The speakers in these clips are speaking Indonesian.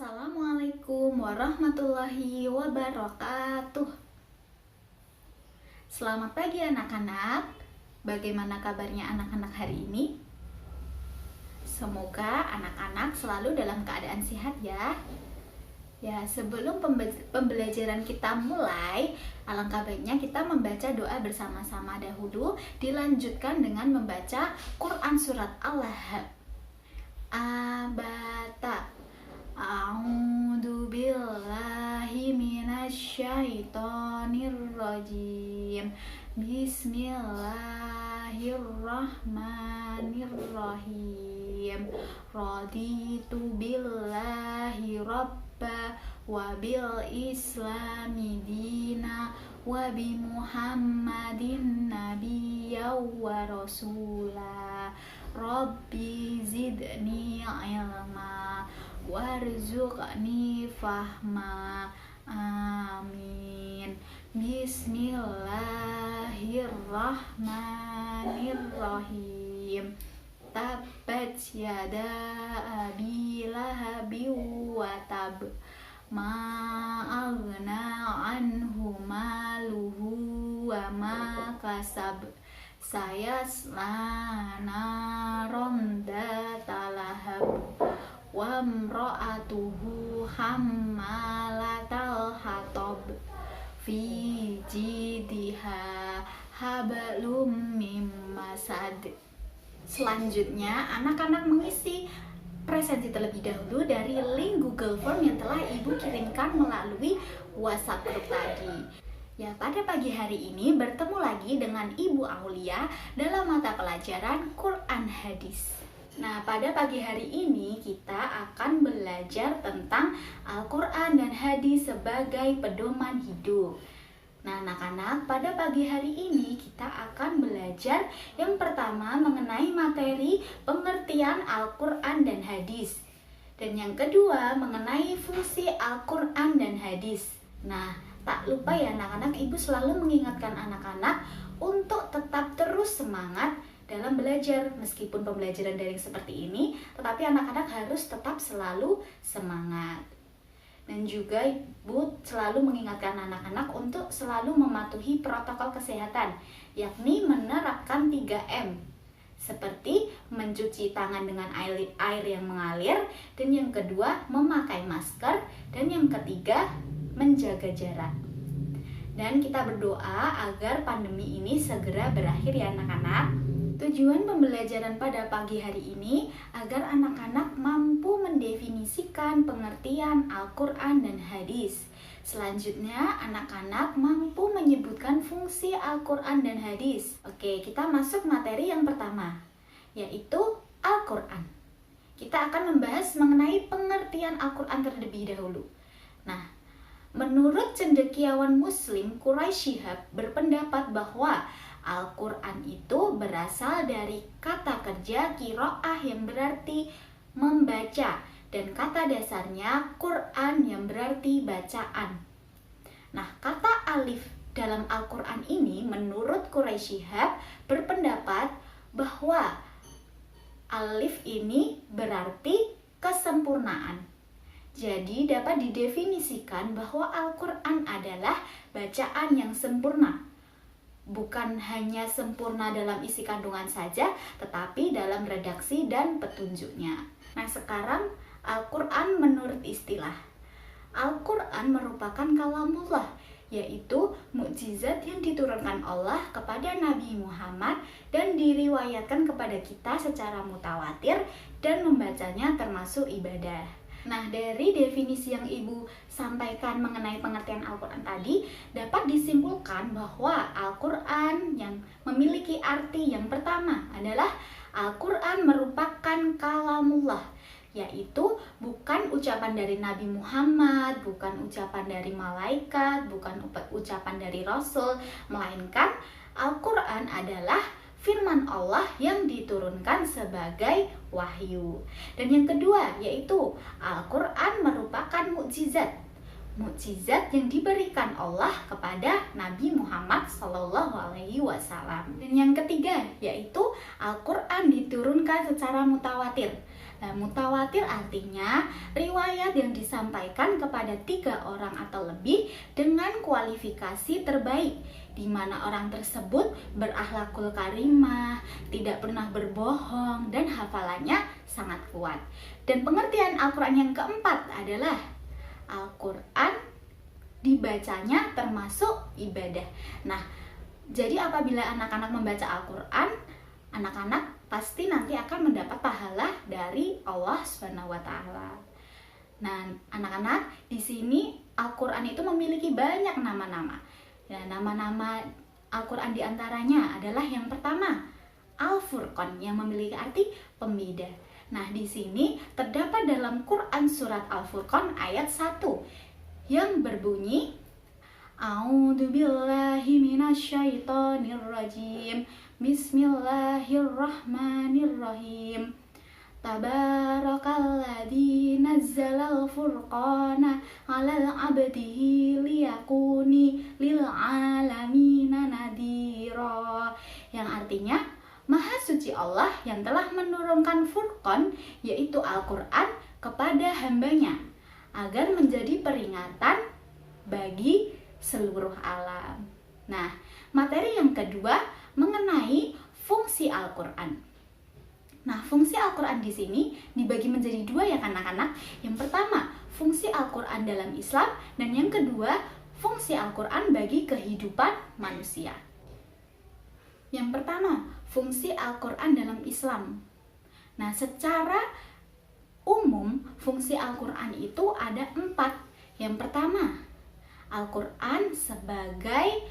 Assalamualaikum warahmatullahi wabarakatuh. Selamat pagi anak-anak. Bagaimana kabarnya anak-anak hari ini? Semoga anak-anak selalu dalam keadaan sehat ya. Ya, sebelum pembelajaran kita mulai, alangkah baiknya kita membaca doa bersama-sama dahulu, dilanjutkan dengan membaca Quran surat Al-Lahab. Abata. A'udzu billahi minasyaitonir rajim. Bismillahirrahmanirrahim. Raditu billahi rabba wa bil islami dina wa bi Muhammadin nabiyya wa rasula. Rabbi zidni ilma warzuqni fahma. Amin. Bismillahirrahmanirrahim. Tabbat yada abi lahabin wa tab. Ma aghna anhu maluhu wa ma kasab. Sayasla naron dzata lahab. Wa imra'atuhu hammalatal hatab. Fi jidha hablum mim masad. Selanjutnya anak-anak mengisi presensi terlebih dahulu dari link Google Form yang telah Ibu kirimkan melalui WhatsApp grup tadi. Ya, pada pagi hari ini bertemu lagi dengan Ibu Aulia dalam mata pelajaran Quran Hadis. Nah, pada pagi hari ini kita akan belajar tentang Al-Quran dan Hadis sebagai pedoman hidup. Nah, anak-anak, pada pagi hari ini kita akan belajar yang pertama mengenai materi pengertian Al-Quran dan Hadis. Dan yang kedua mengenai fungsi Al-Quran dan Hadis. Nah, tak lupa ya anak-anak, Ibu selalu mengingatkan anak-anak untuk tetap terus semangat dalam belajar. Meskipun pembelajaran daring seperti ini, tetapi anak-anak harus tetap selalu semangat. Dan juga Ibu selalu mengingatkan anak-anak untuk selalu mematuhi protokol kesehatan, yakni menerapkan 3M, seperti mencuci tangan dengan air yang mengalir, dan yang kedua memakai masker, dan yang ketiga menjaga jarak. Dan kita berdoa agar pandemi ini segera berakhir ya anak-anak. Tujuan pembelajaran pada pagi hari ini agar anak-anak mampu mendefinisikan pengertian Al-Quran dan Hadis. Selanjutnya, anak-anak mampu menyebutkan fungsi Al-Quran dan Hadis. Oke, kita masuk materi yang pertama, yaitu Al-Quran. Kita akan membahas mengenai pengertian Al-Quran terlebih dahulu. Nah, menurut cendekiawan Muslim, Quraisy Shihab berpendapat bahwa Al-Quran itu berasal dari kata kerja qiraah yang berarti membaca, dan kata dasarnya Quran yang berarti bacaan. Nah, kata alif dalam Al-Quran ini menurut Quraisy Shihab berpendapat bahwa alif ini berarti kesempurnaan. Jadi dapat didefinisikan bahwa Al-Quran adalah bacaan yang sempurna. Bukan hanya sempurna dalam isi kandungan saja, tetapi dalam redaksi dan petunjuknya. Nah, sekarang Al-Quran menurut istilah. Al-Quran merupakan kalamullah, yaitu mukjizat yang diturunkan Allah kepada Nabi Muhammad dan diriwayatkan kepada kita secara mutawatir, dan membacanya termasuk ibadah. Nah, dari definisi yang Ibu sampaikan mengenai pengertian Al-Quran tadi, dapat disimpulkan bahwa Al-Quran yang memiliki arti yang pertama adalah Al-Quran merupakan kalamullah, yaitu bukan ucapan dari Nabi Muhammad, bukan ucapan dari malaikat, bukan ucapan dari Rasul, melainkan Al-Quran adalah firman Allah yang diturunkan sebagai wahyu. Dan yang kedua yaitu Al-Quran merupakan mukjizat. Mukjizat yang diberikan Allah kepada Nabi Muhammad SAW. Dan yang ketiga yaitu Al-Quran diturunkan secara mutawatir. Nah, mutawatir artinya riwayat yang disampaikan kepada 3 orang atau lebih dengan kualifikasi terbaik, di mana orang tersebut berakhlakul karimah, tidak pernah berbohong, dan hafalannya sangat kuat. Dan pengertian Al-Quran yang keempat adalah Al-Quran dibacanya termasuk ibadah. Nah, jadi apabila anak-anak membaca Al-Quran, anak-anak pasti nanti akan mendapat pahala dari Allah Subhanahu wa taala. Nah, anak-anak, di sini Al-Quran itu memiliki banyak nama-nama. Ya, nama-nama Al-Quran diantaranya adalah yang pertama, Al-Furqan, yang memiliki arti pembeda. Nah, di sini terdapat dalam Quran surat Al-Furqan ayat 1 yang berbunyi, A'udzubillahi minasyaitonirrajim. Bismillahirrahmanirrahim. Tabarakalladzi nazzalal furqana 'alal 'abdihi liyakuni lil 'alamina nadhira. Yang artinya, Maha suci Allah yang telah menurunkan Furqan, yaitu Al-Quran, kepada hambanya agar menjadi peringatan bagi seluruh alam. Nah, materi yang kedua mengenai fungsi Al-Quran. Nah, fungsi Al-Quran di sini dibagi menjadi 2 ya anak-anak. Yang pertama, fungsi Al-Quran dalam Islam, dan yang kedua, fungsi Al-Quran bagi kehidupan manusia. Yang pertama, fungsi Al-Quran dalam Islam. Nah, secara umum, fungsi Al-Quran itu ada 4. Yang pertama, Al-Quran sebagai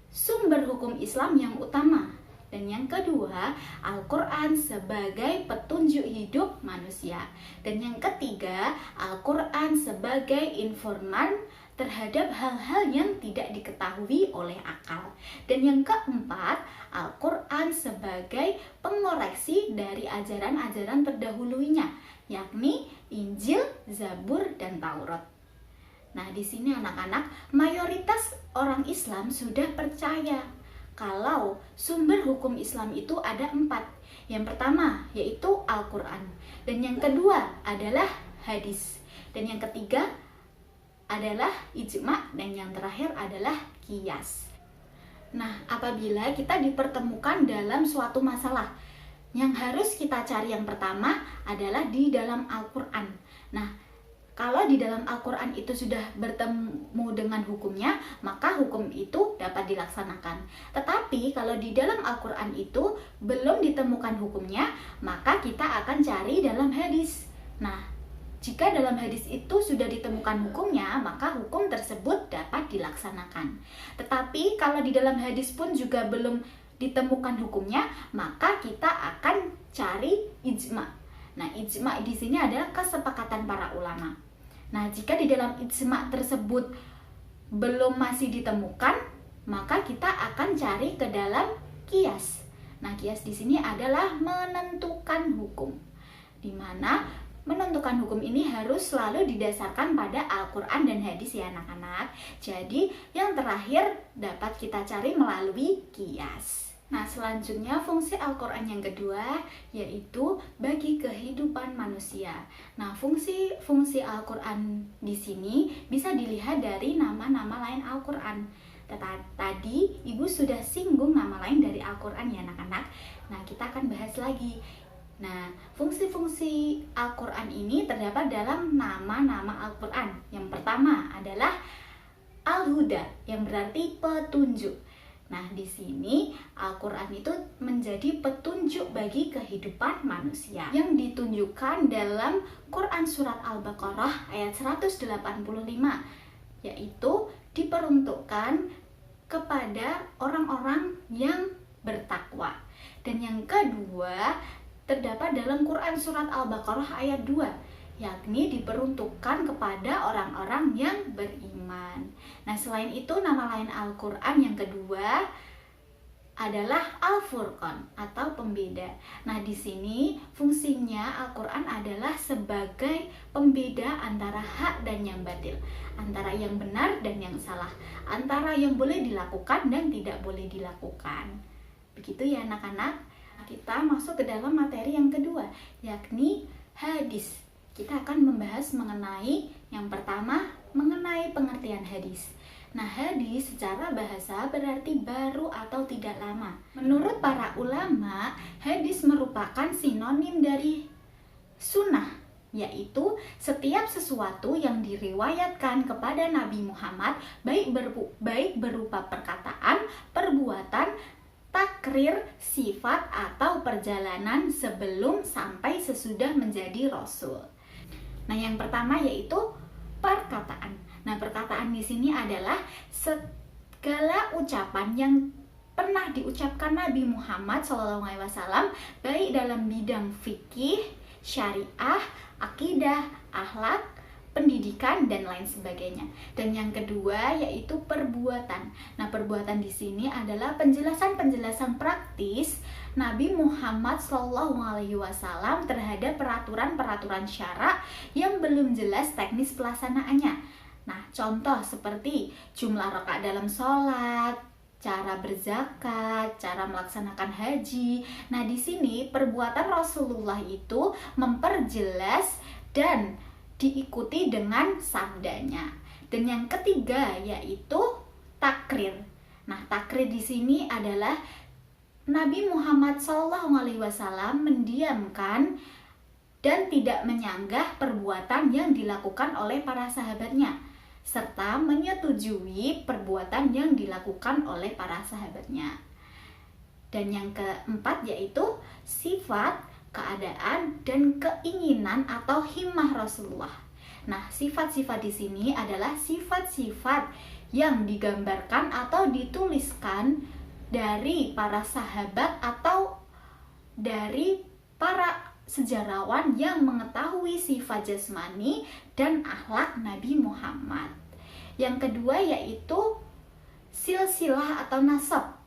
sumber hukum Islam yang utama. Dan yang kedua, Al-Quran sebagai petunjuk hidup manusia. Dan yang ketiga, Al-Quran sebagai informan terhadap hal-hal yang tidak diketahui oleh akal. Dan yang keempat, Al-Quran sebagai pengoreksi dari ajaran-ajaran terdahulunya, yakni Injil, Zabur, dan Taurat. Nah, di sini anak-anak, mayoritas orang Islam sudah percaya kalau sumber hukum Islam itu ada 4. Yang pertama yaitu Al-Quran, dan yang kedua adalah hadis, dan yang ketiga adalah ijma, dan yang terakhir adalah qiyas. Nah, apabila kita dipertemukan dalam suatu masalah, yang harus kita cari yang pertama adalah di dalam Al-Quran. Nah, kalau di dalam Al-Quran itu sudah bertemu dengan hukumnya, maka hukum itu dapat dilaksanakan. Tetapi kalau di dalam Al-Quran itu belum ditemukan hukumnya, maka kita akan cari dalam hadis. Nah, jika dalam hadis itu sudah ditemukan hukumnya, maka hukum tersebut dapat dilaksanakan. Tetapi kalau di dalam hadis pun juga belum ditemukan hukumnya, maka kita akan cari ijma. Nah, ijma di sini adalah kesepakatan para ulama. Nah, jika di dalam ijma tersebut belum masih ditemukan, maka kita akan cari ke dalam qiyas. Nah, qiyas di sini adalah menentukan hukum, di mana menentukan hukum ini harus selalu didasarkan pada Al-Quran dan hadis ya anak-anak. Jadi, yang terakhir dapat kita cari melalui qiyas. Nah, selanjutnya fungsi Al-Quran yang kedua yaitu bagi kehidupan manusia. Nah, fungsi Al-Quran di sini bisa dilihat dari nama-nama lain Al-Quran. Tadi Ibu sudah singgung nama lain dari Al-Quran ya anak-anak. Nah, kita akan bahas lagi. Nah, fungsi-fungsi Al-Quran ini terdapat dalam nama-nama Al-Quran. Yang pertama adalah Al-Huda, yang berarti petunjuk. Nah, di sini Al-Quran itu menjadi petunjuk bagi kehidupan manusia yang ditunjukkan dalam Quran Surat Al-Baqarah ayat 185, yaitu diperuntukkan kepada orang-orang yang bertakwa. Dan yang kedua terdapat dalam Quran Surat Al-Baqarah ayat 2, yakni diperuntukkan kepada orang-orang yang beriman. Nah, selain itu nama lain Al-Quran yang kedua adalah Al-Furqan atau pembeda. Nah, di sini fungsinya Al-Quran adalah sebagai pembeda antara hak dan yang batil, antara yang benar dan yang salah, antara yang boleh dilakukan dan tidak boleh dilakukan. Begitu ya anak-anak. Kita masuk ke dalam materi yang kedua, yakni hadis. Kita akan membahas mengenai yang pertama, mengenai pengertian hadis. Nah, hadis secara bahasa berarti baru atau tidak lama. Menurut para ulama, hadis merupakan sinonim dari sunnah, yaitu setiap sesuatu yang diriwayatkan kepada Nabi Muhammad, baik berupa perkataan, perbuatan, takrir, sifat, atau perjalanan sebelum sampai sesudah menjadi rasul. Nah, yang pertama yaitu perkataan. Nah, perkataan di sini adalah segala ucapan yang pernah diucapkan Nabi Muhammad SAW, baik dalam bidang fikih, syariah, akidah, akhlak, pendidikan, dan lain sebagainya. Dan yang kedua yaitu perbuatan. Nah, perbuatan di sini adalah penjelasan-penjelasan praktis Nabi Muhammad SAW terhadap peraturan-peraturan syara yang belum jelas teknis pelaksanaannya. Nah, contoh seperti jumlah rakaat dalam sholat, cara berzakat, cara melaksanakan haji. Nah, di sini perbuatan Rasulullah itu memperjelas dan diikuti dengan sabdanya. Dan yang ketiga yaitu takrir. Nah, takrir di sini adalah Nabi Muhammad SAW mendiamkan dan tidak menyanggah perbuatan yang dilakukan oleh para sahabatnya, serta menyetujui perbuatan yang dilakukan oleh para sahabatnya. Dan yang keempat yaitu sifat, keadaan, dan keinginan atau himmah Rasulullah. Nah, sifat-sifat di sini adalah sifat-sifat yang digambarkan atau dituliskan dari para sahabat atau dari para sejarawan yang mengetahui sifat jasmani dan akhlak Nabi Muhammad. Yang kedua yaitu silsilah atau nasab,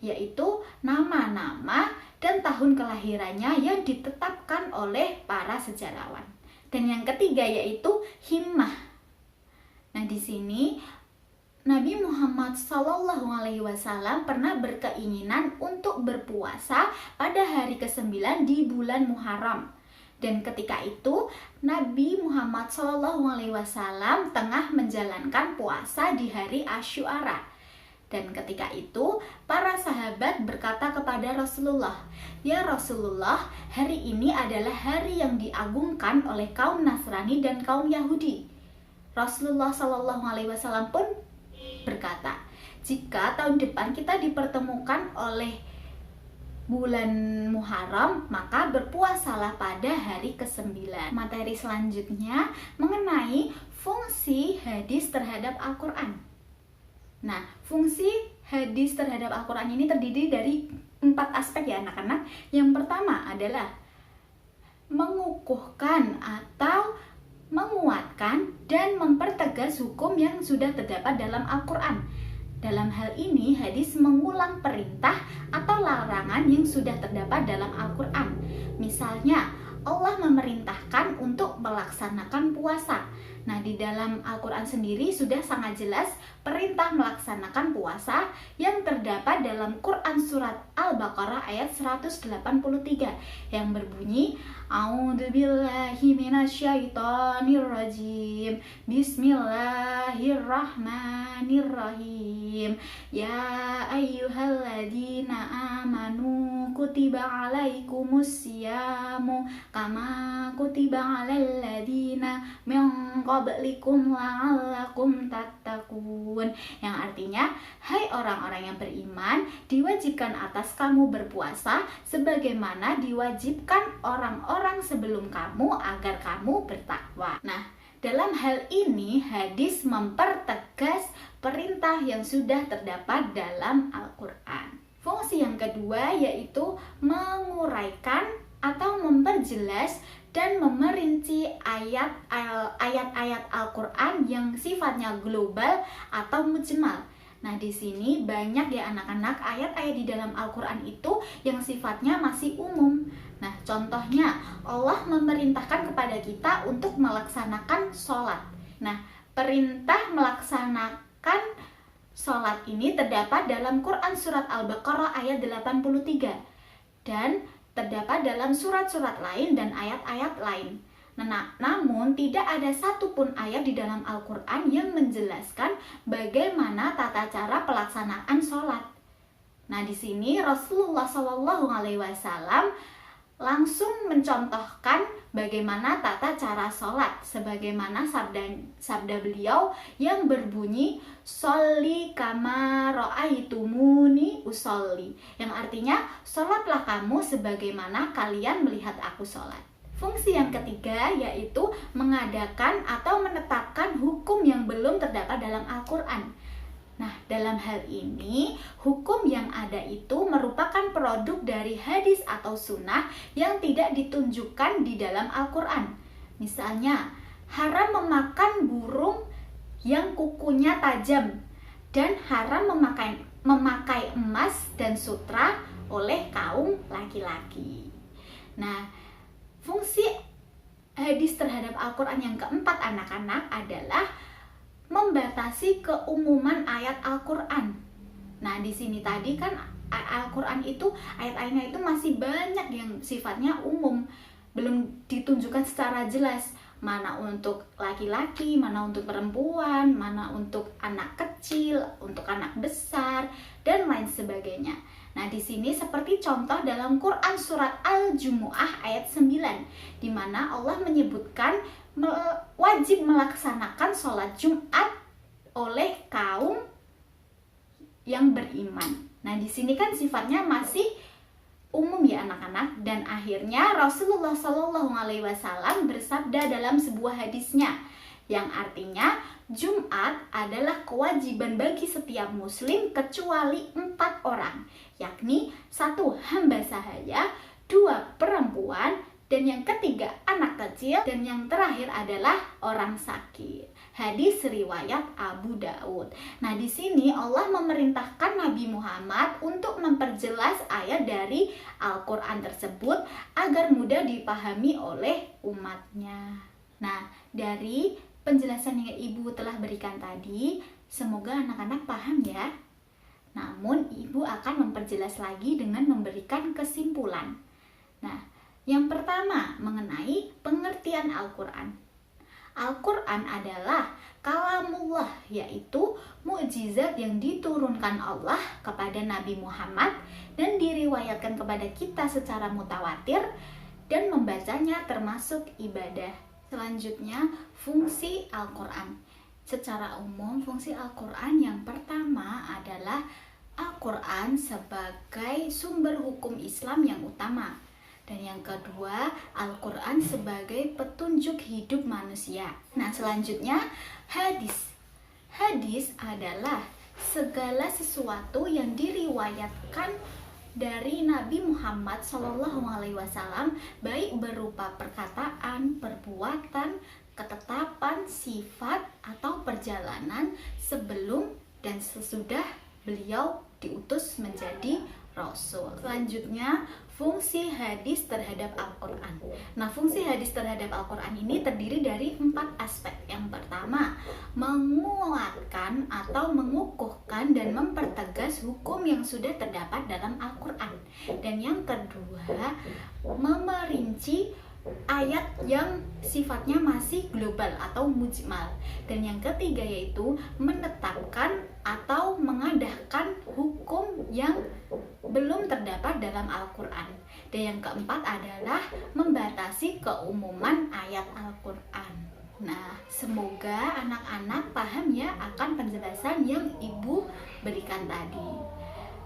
yaitu nama-nama dan tahun kelahirannya yang ditetapkan oleh para sejarawan. Dan yang ketiga yaitu himmah. Nah, di sini Nabi Muhammad SAW pernah berkeinginan untuk berpuasa pada hari ke-9 di bulan Muharram. Dan ketika itu Nabi Muhammad SAW tengah menjalankan puasa di hari Asyura. Dan ketika itu para sahabat berkata kepada Rasulullah, "Ya Rasulullah, hari ini adalah hari yang diagungkan oleh kaum Nasrani dan kaum Yahudi." Rasulullah SAW pun berkata, "Jika tahun depan kita dipertemukan oleh bulan Muharram, maka berpuasalah pada hari ke-9. Materi selanjutnya mengenai fungsi hadis terhadap Al-Quran. Nah, fungsi hadis terhadap Al-Quran ini terdiri dari 4 aspek ya anak-anak. Yang pertama adalah mengukuhkan atau menguatkan dan mempertegas hukum yang sudah terdapat dalam Al-Quran. Dalam hal ini, hadis mengulang perintah atau larangan yang sudah terdapat dalam Al-Quran. Misalnya, Allah memerintahkan untuk melaksanakan puasa. Nah, di dalam Al-Quran sendiri sudah sangat jelas perintah melaksanakan puasa yang terdapat dalam Quran surat Al-Baqarah ayat 183 yang berbunyi, "A'udzubillahi minasyaitonirrajim. Bismillahirrahmanirrahim. Ya ayyuhalladzina amanu kutiba alaikumusyamu kama kutiba alal ladzina min qablikum la'allakum tattaqun." Yang artinya, hai orang-orang yang beriman, diwajibkan atas kamu berpuasa sebagaimana diwajibkan orang-orang sebelum kamu agar kamu bertakwa. Nah, dalam hal ini hadis mempertegas perintah yang sudah terdapat dalam Al-Quran. Fungsi yang kedua yaitu menguraikan atau memperjelas dan memerinci ayat-ayat Al-Quran yang sifatnya global atau mujmal. Nah, di sini banyak ya anak-anak ayat-ayat di dalam Al-Quran itu yang sifatnya masih umum. Nah, contohnya Allah memerintahkan kepada kita untuk melaksanakan sholat. Nah, perintah melaksanakan sholat ini terdapat dalam Quran surat Al-Baqarah ayat 83. Dan terdapat dalam surat-surat lain dan ayat-ayat lain. Namun tidak ada satupun ayat di dalam Al-Quran yang menjelaskan bagaimana tata cara pelaksanaan sholat. Nah, di sini Rasulullah SAW langsung mencontohkan bagaimana tata cara sholat, sebagaimana sabda beliau yang berbunyi sholli kama ra'aitumuni usolli, yang artinya sholatlah kamu sebagaimana kalian melihat aku sholat. Fungsi yang ketiga yaitu mengadakan atau menetapkan hukum yang belum terdapat dalam Al-Quran. Nah, dalam hal ini, hukum yang ada itu merupakan produk dari hadis atau sunnah yang tidak ditunjukkan di dalam Al-Quran. Misalnya, haram memakan burung yang kukunya tajam, dan haram memakai emas dan sutra oleh kaum laki-laki. Nah, fungsi hadis terhadap Al-Quran yang keempat anak-anak adalah membatasi keumuman ayat Al-Quran. Nah, di sini tadi kan Al-Quran itu ayat-ayatnya itu masih banyak yang sifatnya umum, belum ditunjukkan secara jelas mana untuk laki-laki, mana untuk perempuan, mana untuk anak kecil, untuk anak besar, dan lain sebagainya. Nah, di sini seperti contoh dalam Quran surat Al-Jumu'ah ayat 9, di mana Allah menyebutkan wajib melaksanakan sholat Jumat oleh kaum yang beriman. Nah, di sini kan sifatnya masih umum ya anak-anak, dan akhirnya Rasulullah SAW bersabda dalam sebuah hadisnya yang artinya Jumat adalah kewajiban bagi setiap muslim kecuali 4 orang, yakni 1 hamba sahaya, 2 perempuan, dan yang ketiga anak kecil, dan yang terakhir adalah orang sakit. Hadis riwayat Abu Daud. Nah, di sini Allah memerintahkan Nabi Muhammad untuk memperjelas ayat dari Al-Quran tersebut agar mudah dipahami oleh umatnya. Nah, dari penjelasan yang Ibu telah berikan tadi, semoga anak-anak paham ya. Namun, Ibu akan memperjelas lagi dengan memberikan kesimpulan. Nah, yang pertama, mengenai pengertian Al-Quran. Al-Quran adalah kalamullah, yaitu mukjizat yang diturunkan Allah kepada Nabi Muhammad dan diriwayatkan kepada kita secara mutawatir, dan membacanya termasuk ibadah. Selanjutnya, fungsi Al-Quran. Secara umum, fungsi Al-Quran yang pertama adalah Al-Quran sebagai sumber hukum Islam yang utama. Dan yang kedua, Al-Quran sebagai petunjuk hidup manusia. Nah, selanjutnya hadis. Hadis adalah segala sesuatu yang diriwayatkan dari Nabi Muhammad SAW, baik berupa perkataan, perbuatan, ketetapan, sifat, atau perjalanan sebelum dan sesudah beliau diutus menjadi Rasul. Selanjutnya, fungsi hadis terhadap Al-Quran. Nah, fungsi hadis terhadap Al-Quran ini terdiri dari 4 aspek. Yang pertama, menguatkan atau mengukuhkan dan mempertegas hukum yang sudah terdapat dalam Al-Quran. Dan yang kedua, memerinci ayat yang sifatnya masih global atau mujmal. Dan yang ketiga yaitu menetapkan atau mengadakan hukum yang belum terdapat dalam Al-Quran. Dan yang keempat adalah membatasi keumuman ayat Al-Quran. Nah, semoga anak-anak paham ya akan penjelasan yang Ibu berikan tadi.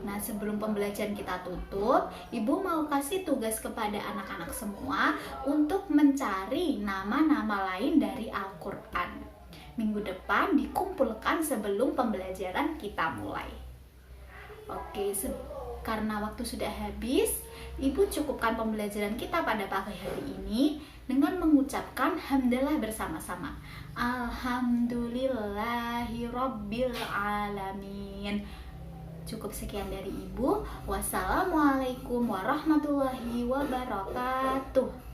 Nah, sebelum pembelajaran kita tutup, Ibu mau kasih tugas kepada anak-anak semua untuk mencari nama-nama lain dari Al-Quran. Minggu depan dikumpulkan sebelum pembelajaran kita mulai. Oke, karena waktu sudah habis, Ibu cukupkan pembelajaran kita pada pagi hari ini dengan mengucapkan hamdalah bersama-sama. Alhamdulillahirabbil alamin. Cukup sekian dari Ibu. Wassalamualaikum warahmatullahi wabarakatuh.